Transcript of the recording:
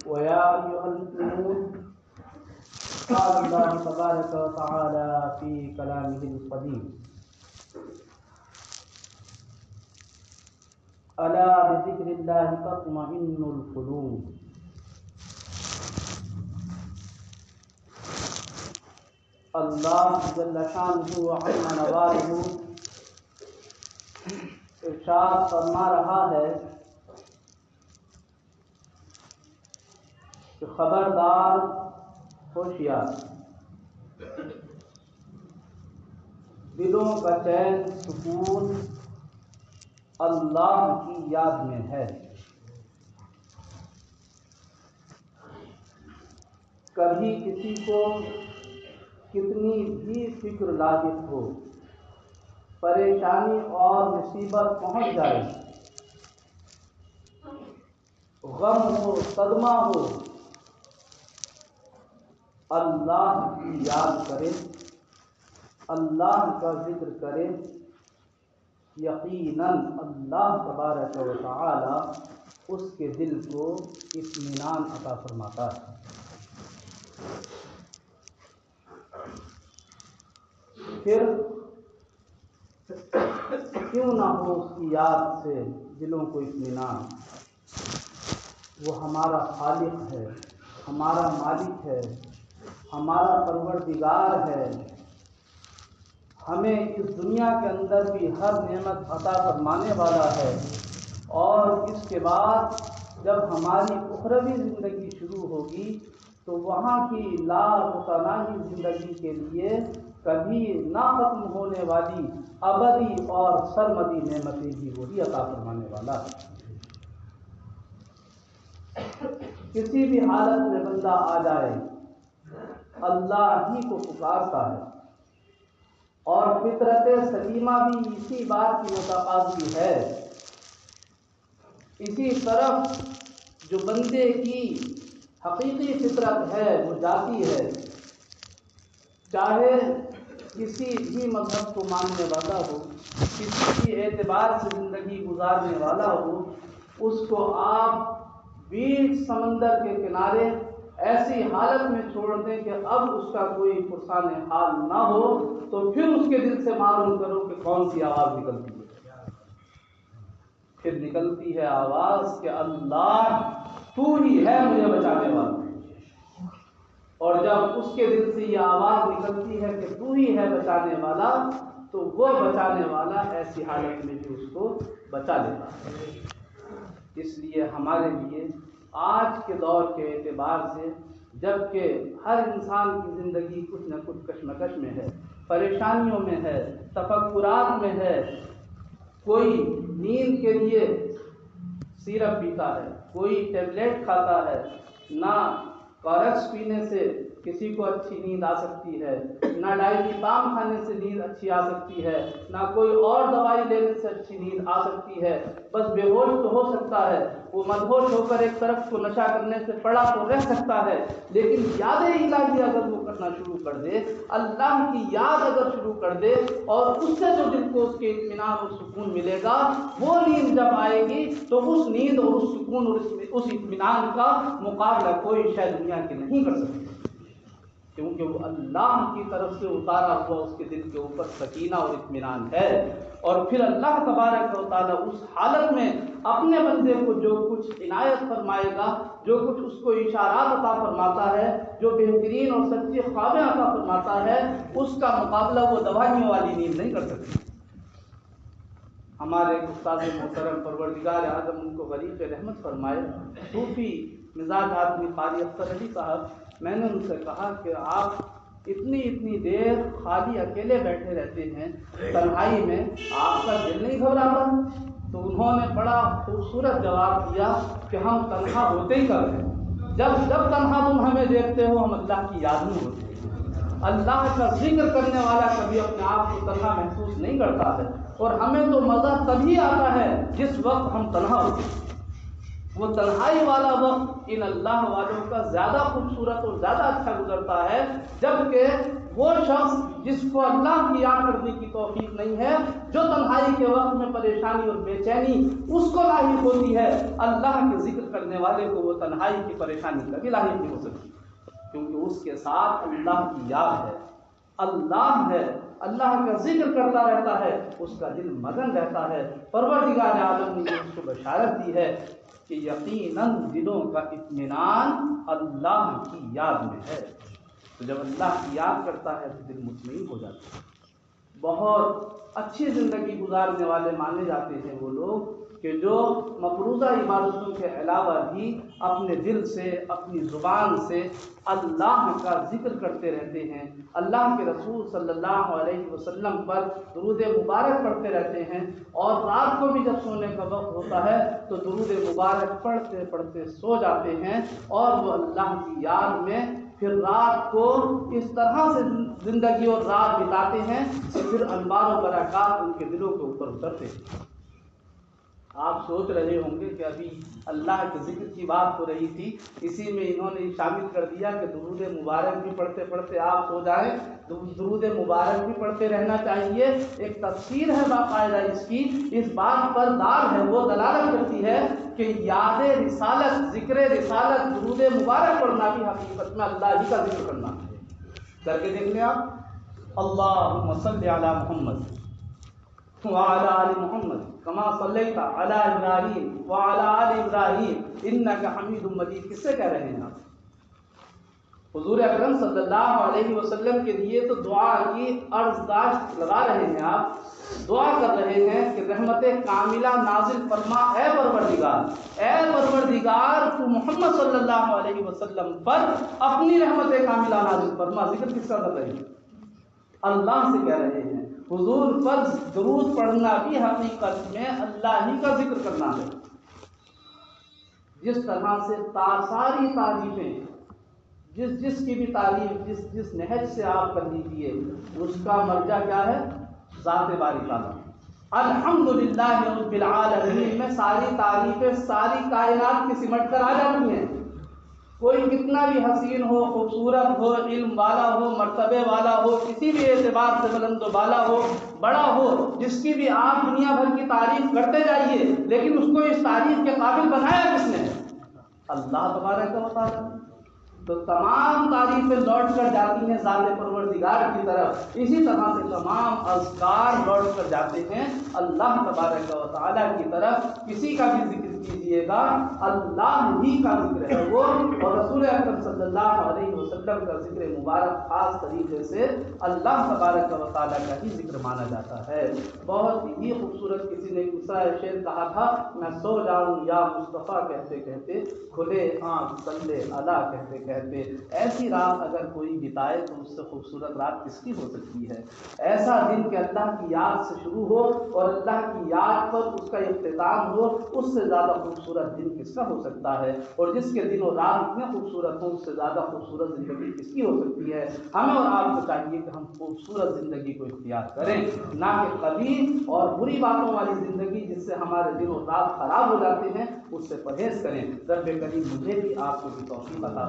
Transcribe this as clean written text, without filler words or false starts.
ويا أيها المؤمنون قال الله تبارك وتعالى في كلامه القديم ألا بذكر الله تطمئن القلوب. اللہ جل شانہ عظم نوالہ ارشاد فرما رہا ہے کہ خبردار ہوشیار، دلوں کا چین سکون اللہ کی یاد میں ہے. کبھی کسی کو کتنی بھی فکر لاحق ہو، پریشانی اور مصیبت پہنچ جائے، غم ہو، صدمہ ہو، اللہ کی یاد کرے، اللہ کا ذکر کرے، یقیناً اللہ تبارک و تعالی اس کے دل کو اطمینان عطا فرماتا ہے. پھر کیوں نہ ہو اس کی یاد سے دلوں کو اطمینان؟ وہ ہمارا خالق ہے، ہمارا مالک ہے، ہمارا پروردگار ہے. ہمیں اس دنیا کے اندر بھی ہر نعمت عطا فرمانے والا ہے، اور اس کے بعد جب ہماری اخروی زندگی شروع ہوگی تو وہاں کی لا متناہی زندگی کے لیے کبھی نہ ختم ہونے والی ابدی اور سرمدی نعمتیں بھی وہی عطا فرمانے والا ہے. کسی بھی حالت میں بندہ آ جائے اللہ ہی کو پکارتا ہے، اور فطرت سلیمہ بھی اسی بات کی متقاضی ہے. اسی طرف جو بندے کی حقیقی فطرت ہے وہ جاتی ہے، چاہے کسی بھی مذہب کو ماننے والا ہو، کسی بھی اعتبار سے زندگی گزارنے والا ہو، اس کو آپ بیچ سمندر کے کنارے ایسی حالت میں چھوڑ دیں کہ اب اس کا کوئی پرسان حال نہ ہو، تو پھر اس کے دل سے معلوم کرو کہ کون سی آواز نکلتی ہے. پھر نکلتی ہے آواز کہ اللہ تو ہی ہے مجھے بچانے والا. اور جب اس کے دل سے یہ آواز نکلتی ہے کہ تو ہی ہے بچانے والا، تو وہ بچانے والا ایسی حالت میں بھی اس کو بچا لیتا ہے. اس لیے ہمارے لیے آج کے دور کے اعتبار سے، جب کہ ہر انسان کی زندگی کچھ نہ کچھ کشمکش میں ہے، پریشانیوں میں ہے، تفکرات میں ہے، کوئی نیند کے لیے سیرپ پیتا ہے، کوئی ٹیبلیٹ کھاتا ہے، نہ کارکس پینے سے کسی کو اچھی نیند آ سکتی ہے، نہ ڈائزیپام کھانے سے نیند اچھی آ سکتی ہے، نہ کوئی اور دوائی لینے سے اچھی نیند آ سکتی ہے. بس بے ہوش تو ہو سکتا ہے، وہ مدہوش ہو کر ایک طرف کو نشہ کرنے سے پڑا تو رہ سکتا ہے، لیکن یاد الہی اگر وہ کرنا شروع کر دے، اللہ کی یاد اگر شروع کر دے، اور اس سے جو دل کو اس کے اطمینان اور سکون ملے گا، وہ نیند جب آئے گی تو اس نیند اور اس سکون اور اس اطمینان کا مقابلہ کوئی شے دنیا کے نہیں کر سکتی، کیونکہ وہ اللہ کی طرف سے اتارا ہوا اس کے دل کے اوپر سکینہ اور اطمینان ہے. اور پھر اللہ تبارک و تعالیٰ اس حالت میں اپنے بندے کو جو کچھ عنایت فرمائے گا، جو کچھ اس کو اشارات عطا فرماتا ہے، جو بہترین اور سچی خوابیں عطا فرماتا ہے، اس کا مقابلہ وہ دوائیوں والی نیند نہیں کر سکتی. ہمارے استاد محترم پروردگار اعظم ان کو غریب رحمت فرمائے، صوفی مزاج آدمی قاری اختر علی صاحب، میں نے ان سے کہا کہ آپ اتنی دیر خالی اکیلے بیٹھے رہتے ہیں تنہائی میں، آپ کا دل نہیں گھبراتا؟ تو انہوں نے بڑا خوبصورت جواب دیا کہ ہم تنہا ہوتے ہی کب ہیں؟ جب تنہا تم ہمیں دیکھتے ہو ہم اللہ کی یاد میں ہوتے ہیں. اللہ کا ذکر کرنے والا کبھی اپنے آپ کو تنہا محسوس نہیں کرتا ہے، اور ہمیں تو مزہ تبھی آتا ہے جس وقت ہم تنہا ہوتے ہیں. وہ تنہائی والا وقت ان اللہ والوں کا زیادہ خوبصورت اور زیادہ اچھا گزرتا ہے، جبکہ وہ شخص جس کو اللہ کی یاد کرنے کی توفیق نہیں ہے، جو تنہائی کے وقت میں پریشانی اور بے چینی اس کو لاحق ہوتی ہے، اللہ کے ذکر کرنے والے کو وہ تنہائی کی پریشانی کبھی لاحق نہیں ہو سکتی، کیونکہ اس کے ساتھ اللہ کی یاد ہے، اللہ ہے، اللہ کا ذکر کرتا رہتا ہے، اس کا دل مگن رہتا ہے۔ پروردگار عالم نے اس کو بشارت دی ہے کہ یقیناً دلوں کا اطمینان اللہ کی یاد میں ہے۔ تو جب اللہ کی یاد کرتا ہے تو دل مطمئن ہو جاتا ہے۔ بہت اچھی زندگی گزارنے والے مانے جاتے ہیں وہ لوگ کہ جو مفروضہ عبادتوں کے علاوہ بھی اپنے دل سے، اپنی زبان سے اللہ کا ذکر کرتے رہتے ہیں، اللہ کے رسول صلی اللہ علیہ وسلم پر درود مبارک پڑھتے رہتے ہیں، اور رات کو بھی جب سونے کا وقت ہوتا ہے تو درود مبارک پڑھتے پڑھتے سو جاتے ہیں، اور وہ اللہ کی یاد میں پھر رات کو اس طرح سے زندگی اور رات بتاتے ہیں کہ پھر انوار و برکات ان کے دلوں کے اوپر اترتے ہیں۔ آپ سوچ رہے ہوں گے کہ ابھی اللہ کے ذکر کی بات ہو رہی تھی، اسی میں انہوں نے شامل کر دیا کہ درود مبارک بھی پڑھتے پڑھتے آپ سو جائیں۔ درود مبارک بھی پڑھتے رہنا چاہیے، ایک تفسیر ہے باقاعدہ اس کی، اس بات پر دال ہے، وہ دلالت کرتی ہے کہ یاد رسالت، ذکر رسالت، درود مبارک پڑھنا بھی حقیقت میں اللہ ہی کا ذکر کرنا ہے۔ کر کے دیکھ لیں آپ، اللہم صلی علی محمد وعلی آل محمد کما صلیت علی ابراہیم وعلی آل ابراہیم انک حمید مجید۔ کس سے کہہ رہے ہیں آپ؟ حضور اکرم صلی اللہ علیہ وسلم کے لیے تو دعا کی عرضداشت لگا رہے ہیں، آپ دعا کر رہے ہیں کہ رحمت کاملہ نازل فرما اے پروردگار، اے پروردگار تو محمد صلی اللہ علیہ وسلم پر اپنی رحمت کاملہ نازل فرما۔ ذکر کس کا کر رہے ہیں؟ اللہ سے کہہ رہے ہیں۔ حضور پر درود پڑھنا بھی حقیقت میں اللہ ہی کا ذکر کرنا ہے۔ جس طرح سے ساری تعریفیں، جس کی بھی تعریف جس نہج سے آپ کر لیجیے، اس کا مرجع کیا ہے؟ ذات باری تعالیٰ۔ الحمدللہ رب العالمین میں ساری تعریفیں ساری کائنات کی سمٹ کر آ جاتی ہیں۔ کوئی کتنا بھی حسین ہو، خوبصورت ہو، علم والا ہو، مرتبے والا ہو، کسی بھی اعتبار سے بلند و بالا ہو، بڑا ہو، جس کی بھی آپ دنیا بھر کی تعریف کرتے جائیے، لیکن اس کو اس تعریف کے قابل بنایا کس نے؟ اللہ تبارک و تعالیٰ۔ تو تمام تعریفیں لوٹ کر جاتی ہیں ذات پروردگار کی طرف، اسی طرح سے تمام اذکار لوٹ کر جاتے ہیں اللہ تبارک و تعالیٰ کی طرف۔ کسی کا بھی ذکر کیجیے گا، اللہ ہی کا ذکر ہے وہ، اور رسول اکرم صلی اللہ علیہ وسلم کا ذکر مبارک خاص طریقے سے اللہ تبارک و تعالیٰ کا ہی ذکر مانا جاتا ہے۔ بہت ہی خوبصورت کسی نے دوسرا شعر کہا تھا، میں سو جاؤں یا مصطفیٰ کہتے کہتے، کھلے آنکھ صلی علی کہتے کہتے۔ ایسی رات اگر کوئی بتائے تو اس سے خوبصورت رات کس کی ہو سکتی ہے؟ ایسا دن کہ اللہ کی یاد سے شروع ہو اور اللہ کی یاد پر اس کا اختتام ہو، اس سے زیادہ خوبصورت دن کس کا ہو سکتا ہے؟ اور جس کے دن اور رات اتنے خوبصورت ہوں، اس سے زیادہ خوبصورت زندگی کس کی ہو سکتی ہے؟ ہمیں اور آپ کو چاہیے کہ ہم خوبصورت زندگی کو اختیار کریں، نہ کہ قبیح اور بری باتوں والی زندگی جس سے ہمارے دن اور رات خراب ہو جاتے ہیں، اس سے پرہیز کریں۔ رب کریم مجھے بھی آپ کو بھی توفیق عطا